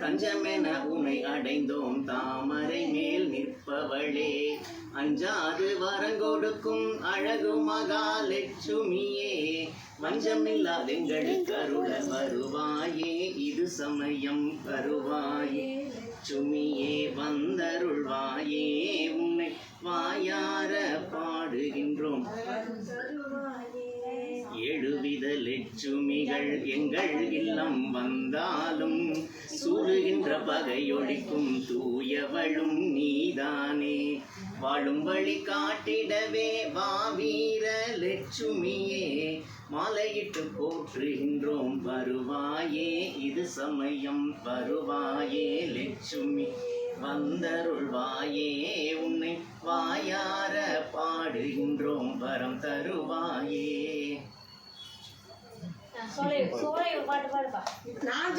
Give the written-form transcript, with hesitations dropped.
தஞ்சமென உனை அடைந்தோம் தாமரை மேல் நிற்பவளே. அஞ்சாது வரங்கொடுக்கும் அழகு மகாலட்சுமியே, வஞ்சமில்லாதெங்களுக்கு அருள வருவாயே, இது சமயம் வருவாயே. லட்சுமியே வந்தருள்வாயே, உன்னை வாயார பாடுகின்றோம். எழுவித லட்சுமிகள் எங்கள் இல்லம் வந்தாலும் சூழுகின்ற பகையொழிக்கும் தூயவளும் நீதானே. வாழும் வழி காட்டிடவே வா வீர லட்சுமியே, மாலையிட்டு போற்றுகின்றோம் வருவாயே, இது சமயம் வருவாயே. லட்சுமி வந்தருள்வாயே, உன்னை வாயார பாடுகின்றோம் வரம் தருவாயே. பாட்டு பாடுப்பா. நான்